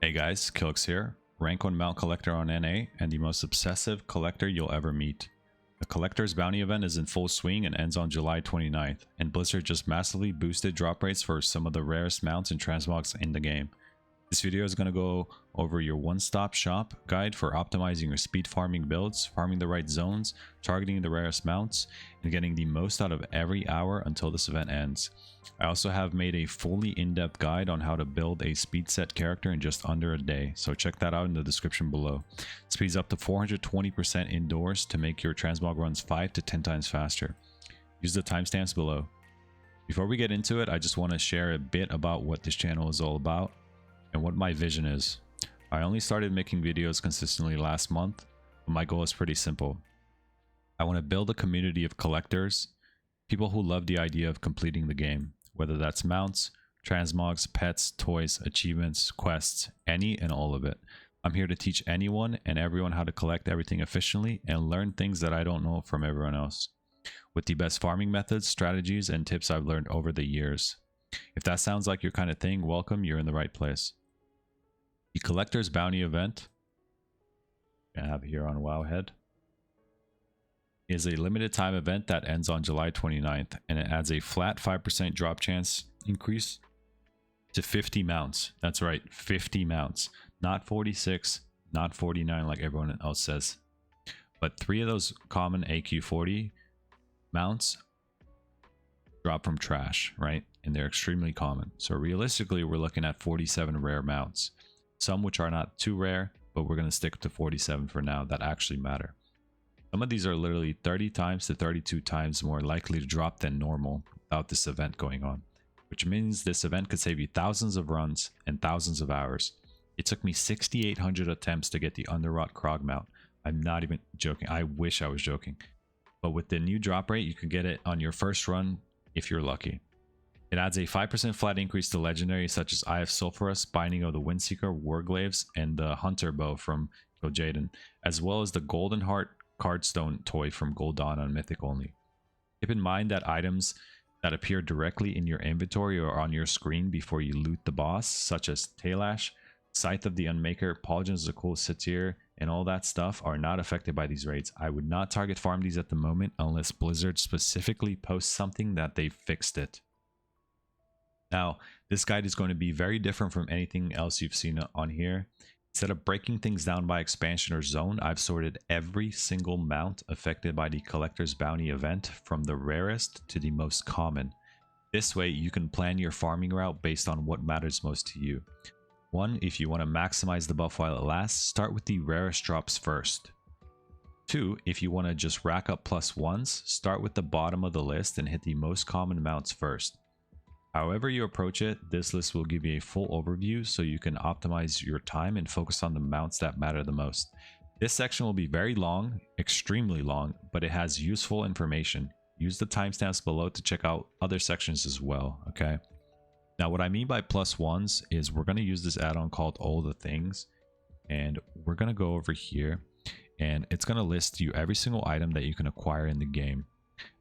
Hey guys, Kilix here, rank 1 mount collector on NA and the most obsessive collector you'll ever meet. The Collector's Bounty event is in full swing and ends on July 29th, and Blizzard just massively boosted drop rates for some of the rarest mounts and transmogs in the game. This video is going to go over your one-stop shop guide for optimizing your speed farming builds, farming the right zones, targeting the rarest mounts, and getting the most out of every hour until this event ends. I also have made a fully in-depth guide on how to build a speed set character in just under a day, so check that out in the description below. Speeds up to 420% indoors to make your transmog runs 5 to 10 times faster. Use the timestamps below. Before we get into it, I just want to share a bit about what this channel is all about and what my vision is. I only started making videos consistently last month, but my goal is pretty simple. I want to build a community of collectors, people who love the idea of completing the game, whether that's mounts, transmogs, pets, toys, achievements, quests, any and all of it. I'm here to teach anyone and everyone how to collect everything efficiently and learn things that I don't know from everyone else, with the best farming methods, strategies, and tips I've learned over the years. If that sounds like your kind of thing, welcome, you're in the right place. The Collector's Bounty event, I have it here on WoWhead, is a limited time event that ends on July 29th, and it adds a flat 5% drop chance increase to 50 mounts. That's right, 50 mounts. Not 46, not 49 like everyone else says. But 3 of those common AQ40 mounts drop from trash, right? And they're extremely common. So realistically, we're looking at 47 rare mounts. Some which are not too rare, but we're going to stick to 47 for now that actually matter. Some of these are literally 30 times to 32 times more likely to drop than normal without this event going on, which means this event could save you thousands of runs and thousands of hours. It took me 6,800 attempts to get the Underrot Krog mount. I'm not even joking. I wish I was joking. But with the new drop rate, you can get it on your first run if you're lucky. It adds a 5% flat increase to legendaries such as Eye of Sulphurus, Binding of the Windseeker, Warglaives, and the Hunter Bow from Gojaden, as well as the Golden Heart Cardstone toy from Gold Dawn on Mythic only. Keep in mind that items that appear directly in your inventory or on your screen before you loot the boss, such as Taelash, Scythe of the Unmaker, Pauldron's the Cool Satyr, and all that stuff, are not affected by these raids. I would not target farm these at the moment unless Blizzard specifically posts something that they fixed it. Now, this guide is going to be very different from anything else you've seen on here. Instead of breaking things down by expansion or zone, I've sorted every single mount affected by the Collector's Bounty event from the rarest to the most common. This way, you can plan your farming route based on what matters most to you. 1, if you want to maximize the buff while it lasts, start with the rarest drops first. 2, if you want to just rack up +1s, start with the bottom of the list and hit the most common mounts first. However you approach it, this list will give you a full overview so you can optimize your time and focus on the mounts that matter the most. This section will be very long, extremely long, but it has useful information. Use the timestamps below to check out other sections as well, okay? Now what I mean by +1s is we're going to use this add-on called All the Things, and we're going to go over here and it's going to list you every single item that you can acquire in the game.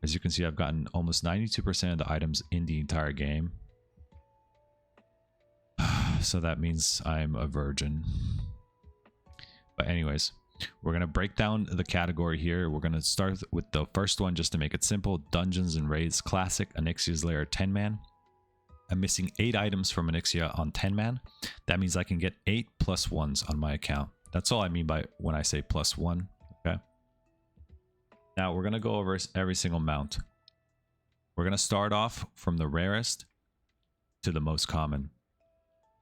As you can see, I've gotten almost 92% of the items in the entire game. So that means I'm a virgin. But anyways, we're going to break down the category here. We're going to start with the first one just to make it simple. Dungeons and Raids Classic Onyxia's Lair 10-man. I'm missing 8 items from Onyxia on 10-man. That means I can get 8 +1s on my account. That's all I mean by when I say +1. Okay. Now we're going to go over every single mount. We're going to start off from the rarest to the most common.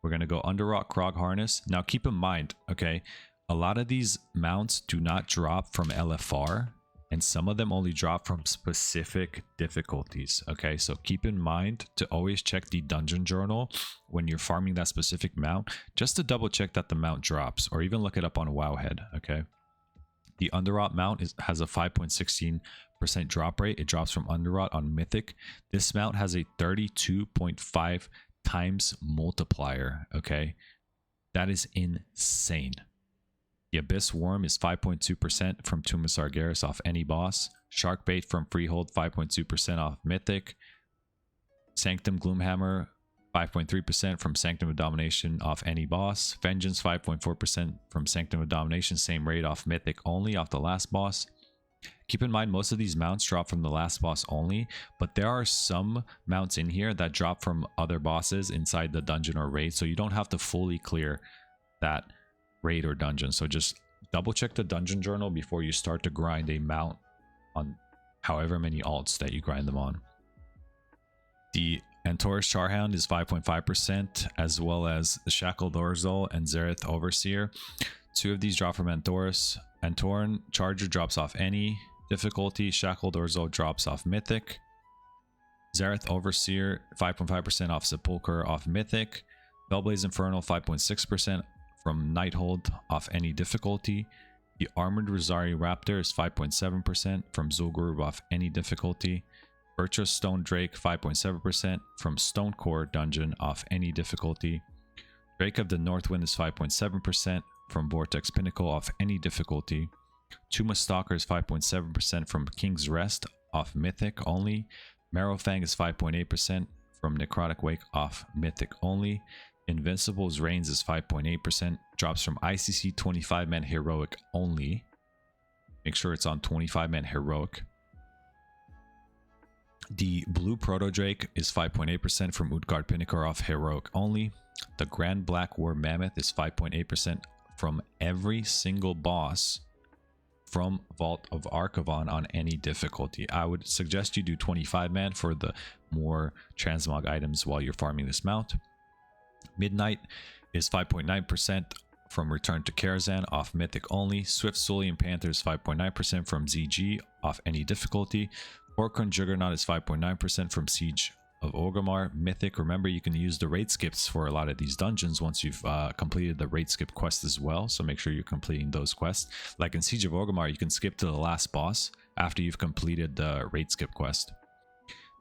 We're going to go Underrot Krog Harness. Now keep in mind, okay, a lot of these mounts do not drop from LFR, and some of them only drop from specific difficulties, okay? So keep in mind to always check the dungeon journal when you're farming that specific mount, just to double check that the mount drops, or even look it up on WoWhead, okay? The Underrot mount has a 5.16% drop rate. It drops from Underrot on Mythic. This mount has a 32.5 times multiplier, okay? That is insane. The Abyss Worm is 5.2% from Tomb of Sargeras off any boss. Sharkbait from Freehold, 5.2% off Mythic. Sanctum Gloomhammer 5.3% from Sanctum of Domination off any boss. Vengeance 5.4% from Sanctum of Domination, same rate off Mythic only off the last boss. Keep in mind, most of these mounts drop from the last boss only, but there are some mounts in here that drop from other bosses inside the dungeon or raid, so you don't have to fully clear that raid or dungeon. So just double check the dungeon journal before you start to grind a mount on however many alts that you grind them on. The Antorus Charhound is 5.5%, as well as the Shackled Orzol and Zereth Overseer. Two of these drop from Antorus. Antoran Charger drops off any difficulty. Shackled Orzol drops off Mythic. Zereth Overseer 5.5% off Sepulchre off Mythic. Bellblaze Infernal 5.6% from Nighthold off any difficulty. The Armored Rosari Raptor is 5.7% from Zul'Gurub off any difficulty. Virtuous Stone Drake 5.7% from Stonecore Dungeon off any difficulty. Drake of the Northwind is 5.7% from Vortex Pinnacle off any difficulty. Tuma Stalker is 5.7% from King's Rest off Mythic only. Marrowfang is 5.8% from Necrotic Wake off Mythic only. Invincible's Reigns is 5.8%, drops from ICC 25-man Heroic only. Make sure it's on 25-man Heroic. The Blue Proto Drake is 5.8% from Utgard Pinnacle off Heroic only. The Grand Black War Mammoth is 5.8% from every single boss from Vault of Archivon on any difficulty. I would suggest you do 25-man for the more transmog items while you're farming this mount. Midnight is 5.9% from Return to Karazhan off Mythic only. Swift Sulian Panther is 5.9% from ZG off any difficulty. Orkun Juggernaut is 5.9% from Siege of Orgrimmar. Mythic, remember you can use the raid skips for a lot of these dungeons once you've completed the raid skip quest as well, so make sure you're completing those quests. Like in Siege of Orgrimmar, you can skip to the last boss after you've completed the raid skip quest.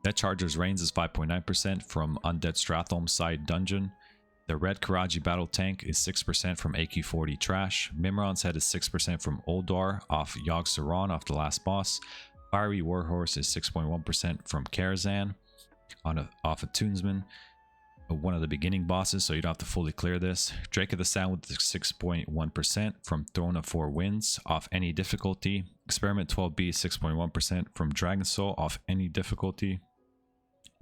Death Charger's Reigns is 5.9% from Undead Stratholme side dungeon. The Red Karaji Battle Tank is 6% from AQ40 Trash. Mimron's Head is 6% from Oldar off Yogg Saron off the last boss. Fiery Warhorse is 6.1% from Karazhan off of Toonsman, one of the beginning bosses, so you don't have to fully clear this. Drake of the Sound with 6.1% from Throne of Four Winds off any difficulty. Experiment 12B is 6.1% from Dragon Soul off any difficulty.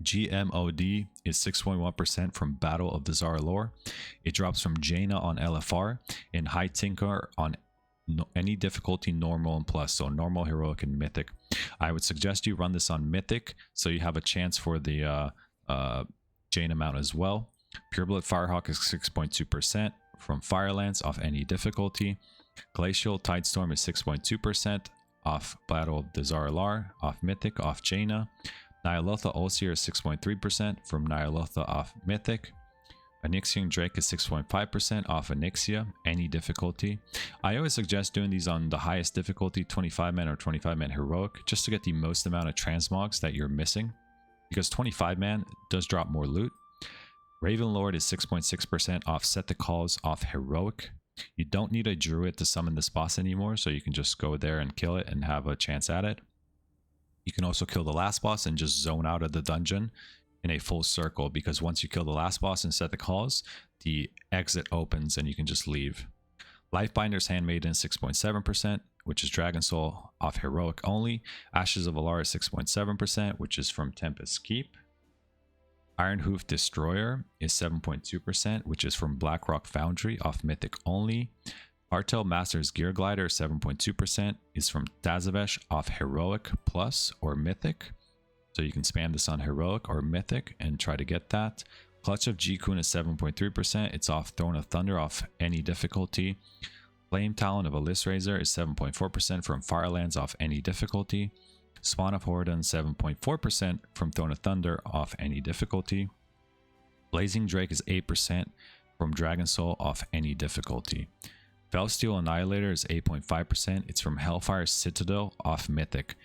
GMOD is 6.1% from Battle of the Zaralor. It drops from Jaina on LFR and High Tinker on any difficulty, normal and plus, so normal, heroic, and mythic. I would suggest you run this on mythic so you have a chance for the Jaina mount as well. Pureblood Firehawk is 6.2% from Firelance off any difficulty. Glacial Tidestorm is 6.2% off Battle of the Zaralar off mythic off Jaina. Nyalotha Ulcir is 6.3% from Nyalotha off mythic. Onyxian Drake is 6.5% off Onyxia, any difficulty. I always suggest doing these on the highest difficulty, 25-man or 25-man heroic, just to get the most amount of transmogs that you're missing, because 25-man does drop more loot. Ravenlord is 6.6% off Set the Calls off heroic. You don't need a druid to summon this boss anymore, so you can just go there and kill it and have a chance at it. You can also kill the last boss and just zone out of the dungeon in a full circle, because once you kill the last boss and set the calls, the exit opens and you can just leave. Lifebinder's Handmaiden 6.7%, which is Dragon Soul off heroic only. Ashes of Alara 6.7%, which is from Tempest Keep. Ironhoof Destroyer is 7.2%, which is from Blackrock Foundry off mythic only. Artel Master's Gear Glider 7.2% is from Tazavesh off heroic plus or mythic. So you can spam this on heroic or mythic and try to get that. Clutch of Jikun is 7.3%. It's off Throne of Thunder off any difficulty. Flame Talon of Alyss Razor is 7.4% from Firelands off any difficulty. Spawn of Horadon 7.4% from Throne of Thunder off any difficulty. Blazing Drake is 8% from Dragon Soul off any difficulty. Felsteel Annihilator is 8.5%. It's from Hellfire Citadel off mythic.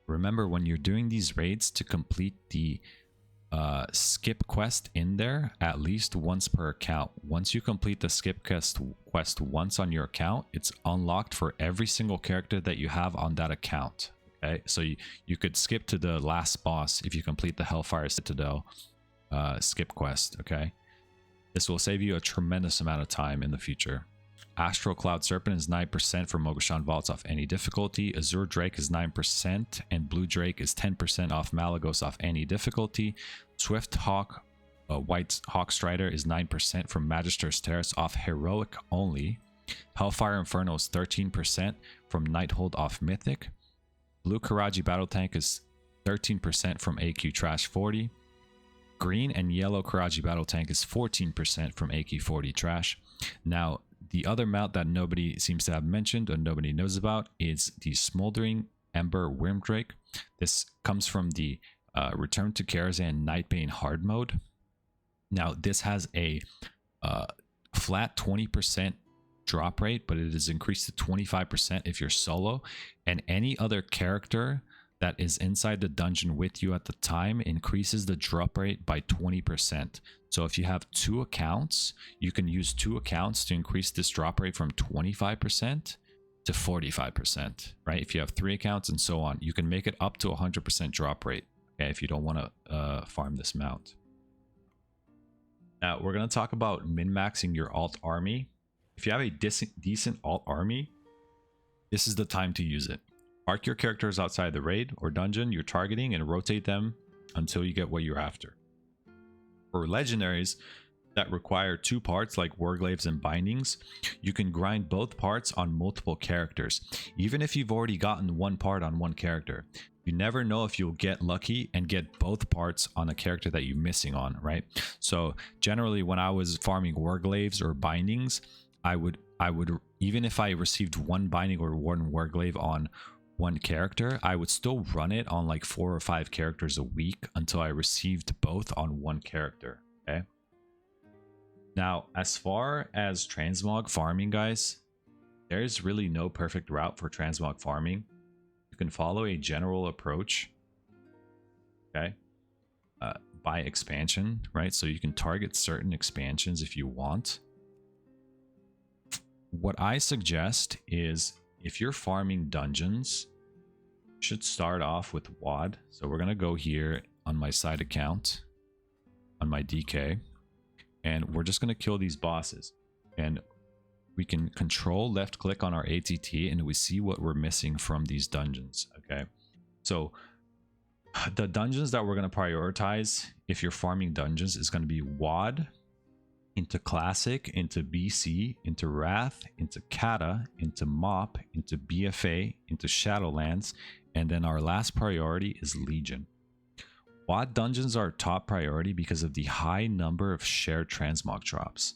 Remember, when you're doing these raids, to complete the skip quest in there at least once per account. Once you complete the skip quest once on your account, it's unlocked for every single character that you have on that account. Okay, so you could skip to the last boss if you complete the Hellfire Citadel skip quest, okay? This will save you a tremendous amount of time in the future. Astral Cloud Serpent is 9% for Mogoshan Vaults off any difficulty. Azure Drake is 9%, and Blue Drake is 10% off Malagos off any difficulty. Swift Hawk, White Hawk Strider is 9% from Magister's Terrace off Heroic only. Hellfire Inferno is 13% from Nighthold off Mythic. Blue Karaji Battle Tank is 13% from AQ Trash 40. Green and Yellow Karaji Battle Tank is 14% from AQ 40 Trash. Now, the other mount that nobody seems to have mentioned or nobody knows about is the Smoldering Ember Wyrmdrake. This comes from the Return to Karazhan Nightbane hard mode. Now, this has a flat 20% drop rate, but it is increased to 25% if you're solo, and any other character that is inside the dungeon with you at the time increases the drop rate by 20%. So if you have 2 accounts, you can use 2 accounts to increase this drop rate from 25% to 45%, right? If you have 3 accounts and so on, you can make it up to 100% drop rate, okay, if you don't want to farm this mount. Now, we're going to talk about min-maxing your alt army. If you have a decent alt army, this is the time to use it. Park your characters outside the raid or dungeon you're targeting and rotate them until you get what you're after. For legendaries that require 2 parts like Warglaives and Bindings, you can grind both parts on multiple characters, even if you've already gotten 1 part on 1 character. You never know if you'll get lucky and get both parts on a character that you're missing on, right? So generally when I was farming Warglaives or Bindings, I would even if I received 1 Binding or 1 Warglaive on 1 character, I would still run it on like 4 or 5 characters a week until I received both on 1 character, okay? Now, as far as transmog farming, guys, there's really no perfect route for transmog farming. You can follow a general approach, okay, by expansion, right? So you can target certain expansions if you want. What I suggest is if you're farming dungeons, you should start off with WoD. So we're going to go here on my side account, on my DK, and we're just going to kill these bosses. And we can control left click on our ATT and we see what we're missing from these dungeons, okay? So the dungeons that we're going to prioritize if you're farming dungeons is going to be WoD, into Classic, into BC, into Wrath, into Kata, into Mop, into BFA, into Shadowlands, and then our last priority is Legion. WoD dungeons are top priority because of the high number of shared transmog drops.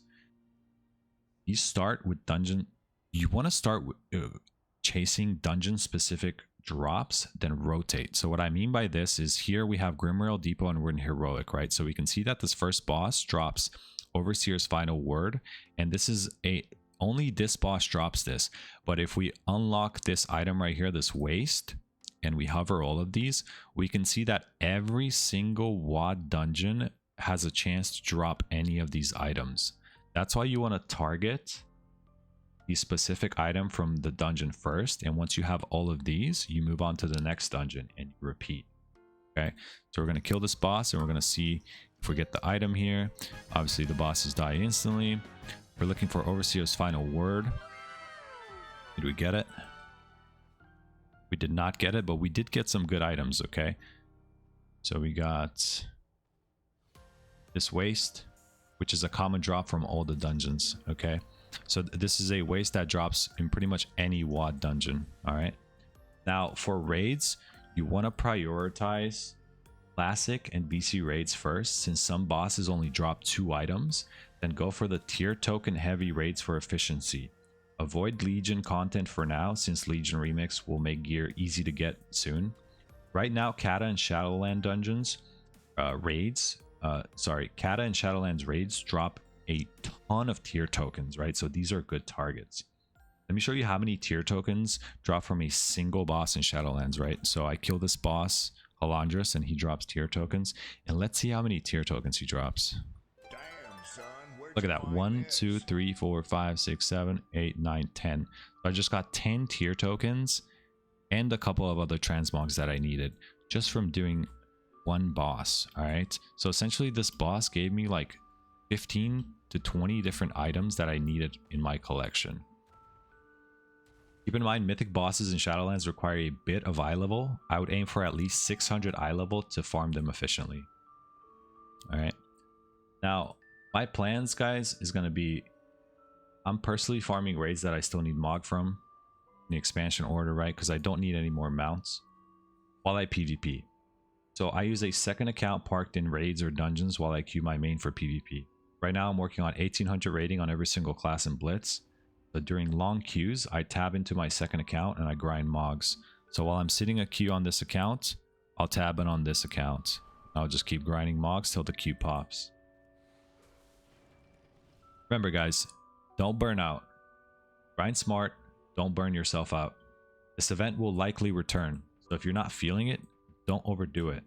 You start with dungeon, you want to start with, chasing dungeon specific drops, then rotate. So what I mean by this is here we have Grimrail Depot and we're in Heroic, right? So we can see that this first boss drops Overseer's Final Word, and this is only this boss drops this. But if we unlock this item right here, this waste, and we hover all of these, we can see that every single WoD dungeon has a chance to drop any of these items. That's why you want to target the specific item from the dungeon first, and once you have all of these, you move on to the next dungeon and you repeat. Okay, so we're going to kill this boss and we're going to see if we get the item here. Obviously the bosses die instantly. We're looking for Overseer's Final Word. Did we get it? We did not get it, but we did get some good items, okay? So we got this waste, which is a common drop from all the dungeons, okay? So this is a waste that drops in pretty much any WoD dungeon, all right? Now for raids, you want to prioritize Classic and BC raids first, since some bosses only drop 2 items. Then go for the tier token heavy raids for efficiency. Avoid Legion content for now, since Legion Remix will make gear easy to get soon. Right now, Kata and Shadowland dungeons Kata and Shadowlands raids drop a ton of tier tokens, right? So these are good targets. Let me show you how many tier tokens drop from a single boss in Shadowlands, right? So I kill this boss, Halandris, and he drops tier tokens. And let's see how many tier tokens he drops. Damn, son, Look at that. 1, 2, 3, 4, 5, 6, 7, 8, 9, 10. So I just got 10 tier tokens and a couple of other transmogs that I needed just from doing one boss. All right, so essentially this boss gave me like 15 to 20 different items that I needed in my collection. Keep in mind, mythic bosses in Shadowlands require a bit of eye level. I would aim for at least 600 eye level to farm them efficiently. All right, now my plans, guys, is going to be, I'm personally farming raids that I still need Mog from in the expansion order, right? Because I don't need any more mounts while I PvP. So I use a second account parked in raids or dungeons while I queue my main for PvP. Right now I'm working on 1800 rating on every single class in Blitz. But during long queues, I tab into my second account and I grind Mogs. So while I'm sitting a queue on this account, I'll tab in on this account. I'll just keep grinding Mogs till the queue pops. Remember, guys, don't burn out. Grind smart, don't burn yourself out. This event will likely return, so if you're not feeling it, don't overdo it.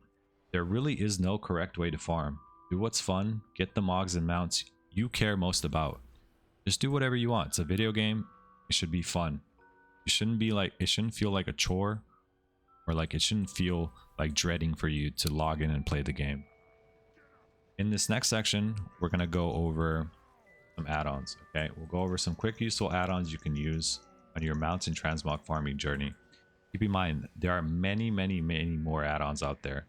There really is no correct way to farm. Do what's fun, get the Mogs and mounts you care most about. Just do whatever you want. It's a video game. It should be fun. It shouldn't feel like a chore, or like it shouldn't feel like dreading for you to log in and play the game. In this next section, we're going to go over some add-ons. Okay, we'll go over some quick useful add-ons you can use on your mounts and transmog farming journey. Keep in mind, there are many more add-ons out there,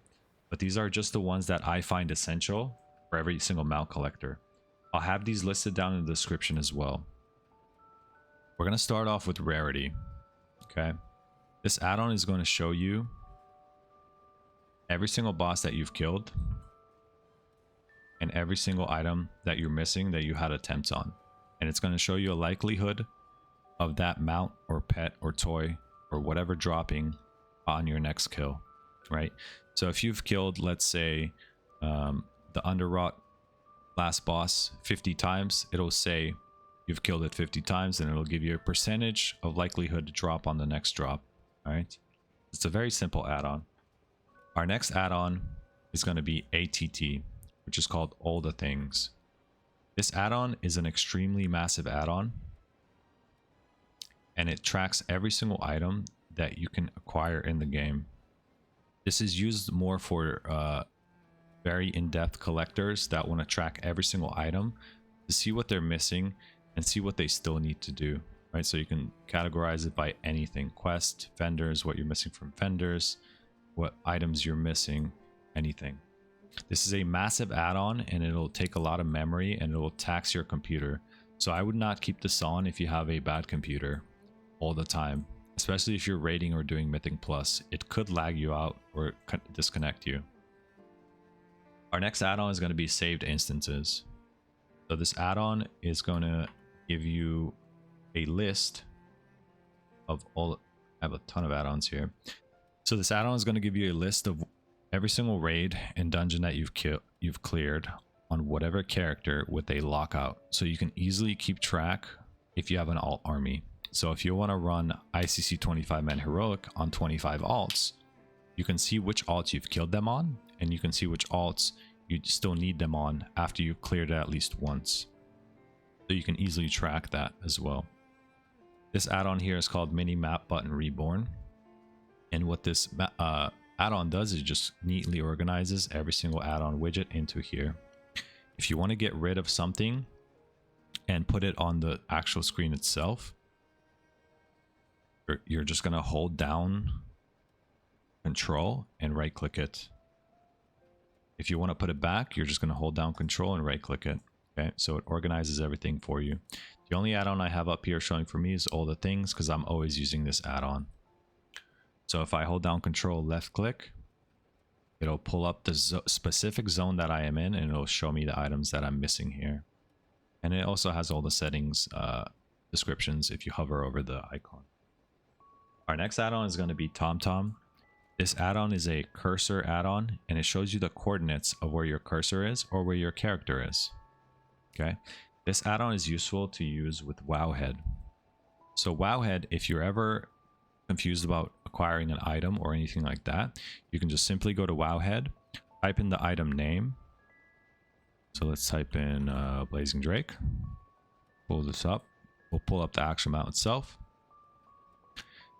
but these are just the ones that I find essential for every single mount collector. I'll have these listed down in the description as well. We're going to start off with rarity. Okay, this add-on is going to show you every single boss that you've killed and every single item that you're missing that you had attempts on, and it's going to show you a likelihood of that mount or pet or toy or whatever dropping on your next kill, right? So if you've killed, let's say, the Underrot last boss 50 times, it'll say you've killed it 50 times, and it'll give you a percentage of likelihood to drop on the next drop. All right, it's a very simple add-on. Our next add-on is going to be ATT, which is called All the Things. This add-on is an extremely massive add-on, and it tracks every single item that you can acquire in the game. This is used more for very in-depth collectors that want to track every single item to see what they're missing and see what they still need to do, right? So you can categorize it by anything: quest, vendors, what you're missing from vendors, what items you're missing, anything. This is a massive add-on, and it'll take a lot of memory and it will tax your computer. So I would not keep this on if you have a bad computer all the time, especially if you're raiding or doing Mythic Plus. It could lag you out or disconnect you. Our next add-on is going to be saved instances. So this add-on is going to give you a list of all. I have a ton of add-ons here. So this add-on is going to give you a list of every single raid and dungeon that you've cleared on whatever character with a lockout, so you can easily keep track if you have an alt army. So if you want to run ICC 25-man heroic on 25 alts, you can see which alts you've killed them on, and you can see which alts you still need them on after you've cleared it at least once. So you can easily track that as well. This add-on here is called Mini Map Button Reborn, and what this add-on does is just neatly organizes every single add-on widget into here. If you want to get rid of something and put it on the actual screen itself, you're just going to hold down Control and right click it. If you want to put it back, you're just going to hold down Control and right click it. Okay, so it organizes everything for you. The only add-on I have up here showing for me is All the Things, because I'm always using this add-on. So if I hold down Control, left click, it'll pull up the specific zone that I am in, and it'll show me the items that I'm missing here. And it also has all the settings descriptions if you hover over the icon. Our next add-on is going to be TomTom. This add-on is a cursor add-on, and it shows you the coordinates of where your cursor is or where your character is. Okay, this add-on is useful to use with Wowhead. So Wowhead, if you're ever confused about acquiring an item or anything like that, you can just simply go to Wowhead, type in the item name. So let's type in Blazing Drake. Pull this up. We'll pull up the actual mount itself.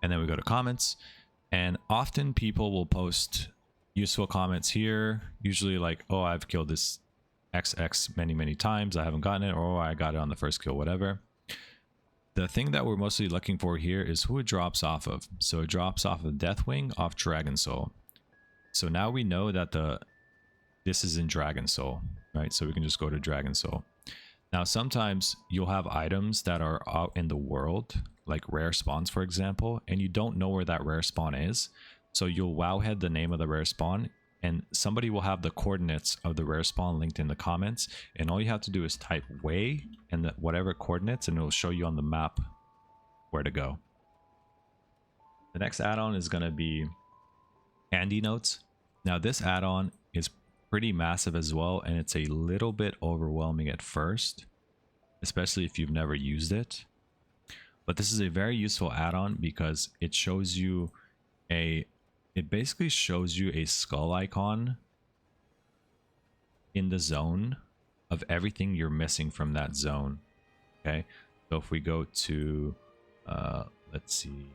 And then we go to comments. And often people will post Useful comments here, usually like, oh, I've killed this XX many times, I haven't gotten it, or oh, I got it on the first kill, whatever. The thing that we're mostly looking for here is who it drops off of. So it drops off of Deathwing, off Dragon Soul. So now we know that this is in Dragon Soul, right? So we can just go to Dragon Soul. Now sometimes you'll have items that are out in the world, like rare spawns for example, and you don't know where that rare spawn is. So you'll wowhead the name of the rare spawn, and somebody will have the coordinates of the rare spawn linked in the comments, and all you have to do is type way and whatever coordinates, and it'll show you on the map where to go. The next add-on is going to be Handy Notes. Now this add-on is pretty massive as well, and it's a little bit overwhelming at first, especially if you've never used it. But this is a very useful add-on because it shows you it basically shows you a skull icon in the zone of everything you're missing from that zone. Okay, so if we go to let's see,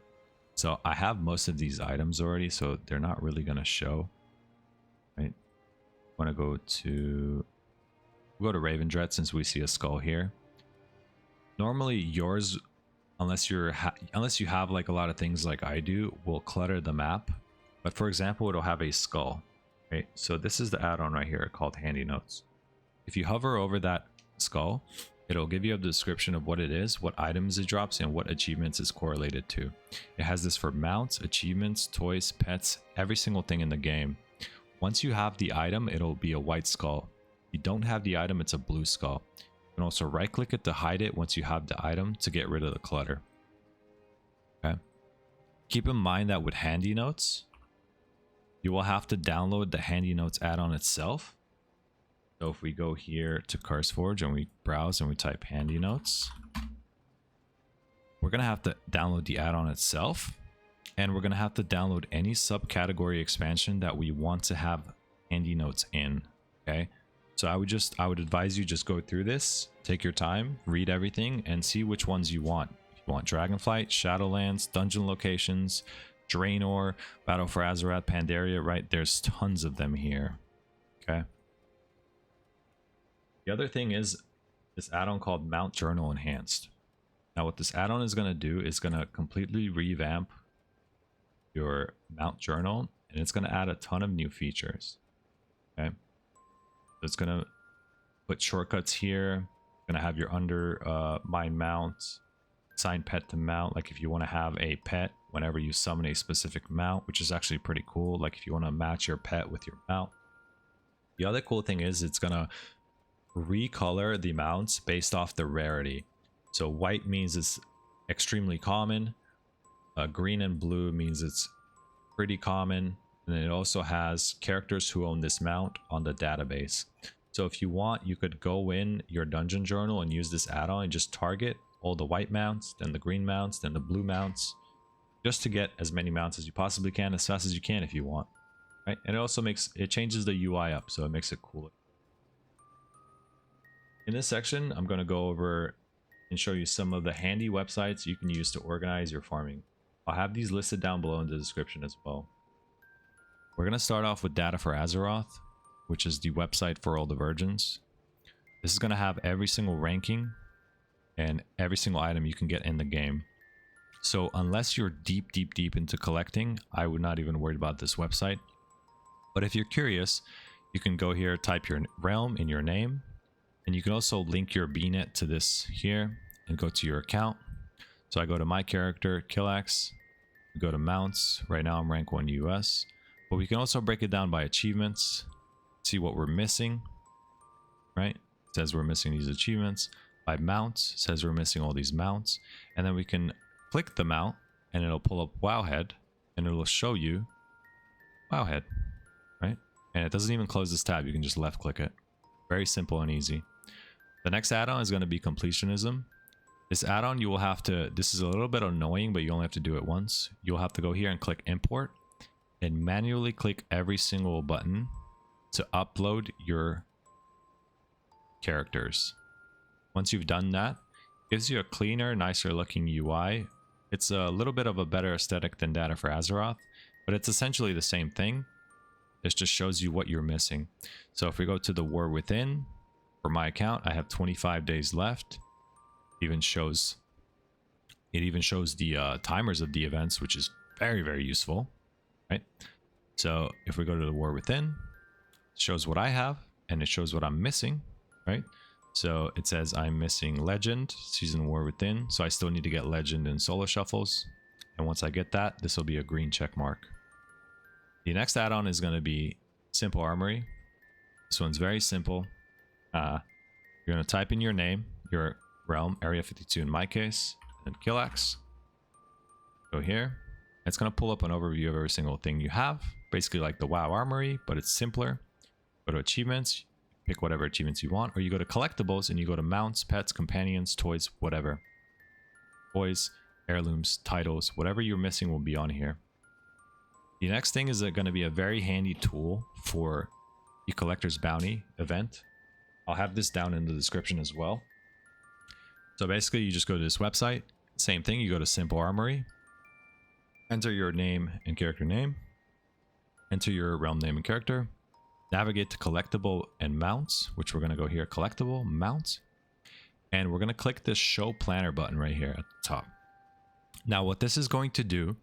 so I have most of these items already, so they're not really going to show, right? I want to go to Ravendret since we see a skull here. Normally yours, unless you have like a lot of things like I do, will clutter the map. But for example, it'll have a skull, right? So this is the add-on right here called Handy Notes. If you hover over that skull, it'll give you a description of what it is, what items it drops, and what achievements it's correlated to. It has this for mounts, achievements, toys, pets, every single thing in the game. Once you have the item, it'll be a white skull. If you don't have the item, it's a blue skull. You can also right-click it to hide it once you have the item to get rid of the clutter. Okay. Keep in mind that with Handy Notes, you will have to download the Handy Notes add-on itself. So if we go here to CurseForge and we browse and we type Handy Notes, we're going to have to download the add-on itself, and we're going to have to download any subcategory expansion that we want to have Handy Notes in. Okay, so I would advise you just go through this, take your time, read everything, and see which ones you want. If you want Dragonflight, Shadowlands, Dungeon Locations, Draenor, Battle for Azeroth, Pandaria, right? There's tons of them here. Okay. The other thing is this add-on called Mount Journal Enhanced. Now what this add-on is going to do is going to completely revamp your Mount Journal, and it's going to add a ton of new features. Okay. So it's going to put shortcuts here. Going to have your mine mount, assign pet to mount, like if you want to have a pet whenever you summon a specific mount, which is actually pretty cool, like if you want to match your pet with your mount. The other cool thing is it's gonna recolor the mounts based off the rarity. So white means it's extremely common, green and blue means it's pretty common, and it also has characters who own this mount on the database. So if you want, you could go in your dungeon journal and use this add-on and just target all the white mounts, then the green mounts, then the blue mounts, just to get as many mounts as you possibly can, as fast as you can if you want, right? And it also changes the UI up, so it makes it cooler. In this section, I'm going to go over and show you some of the handy websites you can use to organize your farming. I'll have these listed down below in the description as well. We're going to start off with Data for Azeroth, which is the website for all the virgins. This is going to have every single ranking and every single item you can get in the game. So unless you're deep into collecting, I would not even worry about this website. But if you're curious, you can go here, type your realm in your name, and you can also link your bnet to this here and go to your account. So I go to my character, Killax, go to mounts. Right now I'm rank 1 US, but we can also break it down by achievements, see what we're missing, right? It says we're missing these achievements. By mounts, it says we're missing all these mounts, and then we can click the mount and it'll pull up WoWhead and it'll show you WoWhead, right? And it doesn't even close this tab, you can just left click it. Very simple and easy. The next add-on is going to be completionism. This add-on you will have to, this is a little bit annoying, but you only have to do it once. You'll have to go here and click import and manually click every single button to upload your characters. Once you've done that, it gives you a cleaner, nicer looking UI. It's a little bit of a better aesthetic than Data for Azeroth, but it's essentially the same thing. This just shows you what you're missing. So if we go to the War Within, for my account, I have 25 days left. It even shows the timers of the events, which is very, very useful, right? So if we go to the War Within, it shows what I have and it shows what I'm missing, right? So it says I'm missing Legend, Season War Within. So I still need to get Legend in solo shuffles. And once I get that, this will be a green check mark. The next add-on is going to be Simple Armory. This one's very simple. You're going to type in your name, your realm, Area 52 in my case, and Killax. Go here. It's going to pull up an overview of every single thing you have. Basically like the WoW Armory, but it's simpler. Go to Achievements, pick whatever achievements you want, or you go to Collectibles and you go to Mounts, Pets, Companions, Toys, whatever. Toys, Heirlooms, Titles, whatever you're missing will be on here. The next thing is going to be a very handy tool for the Collector's Bounty event. I'll have this down in the description as well. So basically you just go to this website, same thing, you go to Simple Armory, enter your name and character name, enter your realm name and character, navigate to Collectible and Mounts, which we're going to go here, Collectible, Mounts, and we're going to click this Show Planner button right here at the top. Now what this is going to do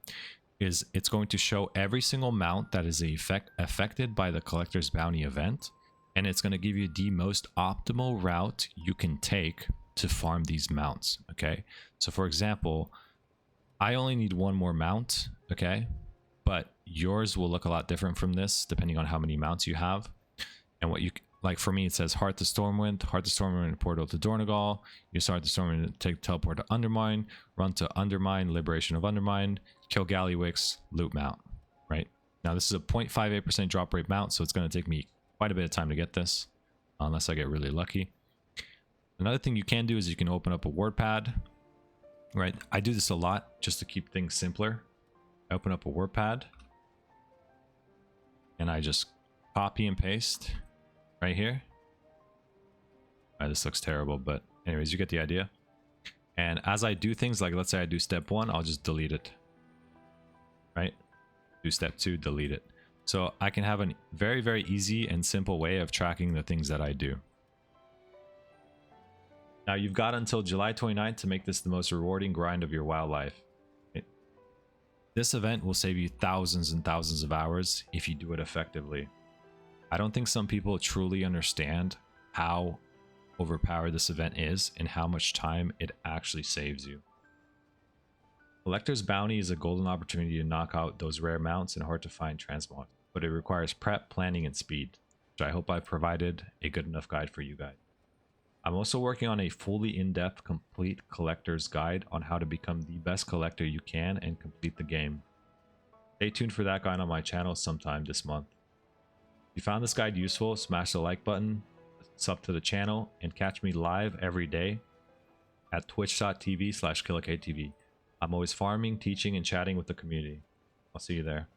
is it's going to show every single mount that is affected by the Collector's Bounty event, and it's going to give you the most optimal route you can take to farm these mounts. Okay, so for example, I only need one more mount, okay, but yours will look a lot different from this depending on how many mounts you have. And what you like, for me it says Heart to Stormwind, Portal to Dornogal, use Heart to Stormwind to teleport to Undermine, run to Undermine, Liberation of Undermine, kill Gallywix, loot mount, right? Now this is a 0.58% drop rate mount, so it's going to take me quite a bit of time to get this, unless I get really lucky. Another thing you can do is you can open up a WordPad, right? I do this a lot just to keep things simpler. I open up a WordPad and I just copy and paste right here. This looks terrible, but anyways, you get the idea. And as I do things, like let's say I do step 1, I'll just delete it, right? Do step 2, delete it. So I can have a very, very easy and simple way of tracking the things that I do. Now you've got until July 29th to make this the most rewarding grind of your WoW life. This event will save you thousands and thousands of hours if you do it effectively. I don't think some people truly understand how overpowered this event is and how much time it actually saves you. Collector's Bounty is a golden opportunity to knock out those rare mounts and hard to find transmogs, but it requires prep, planning, and speed, which I hope I've provided a good enough guide for you guys. I'm also working on a fully in-depth, complete collector's guide on how to become the best collector you can and complete the game. Stay tuned for that guide on my channel sometime this month. If you found this guide useful, smash the like button, sub to the channel, and catch me live every day at twitch.tv/KillerKTV. I'm always farming, teaching, and chatting with the community. I'll see you there.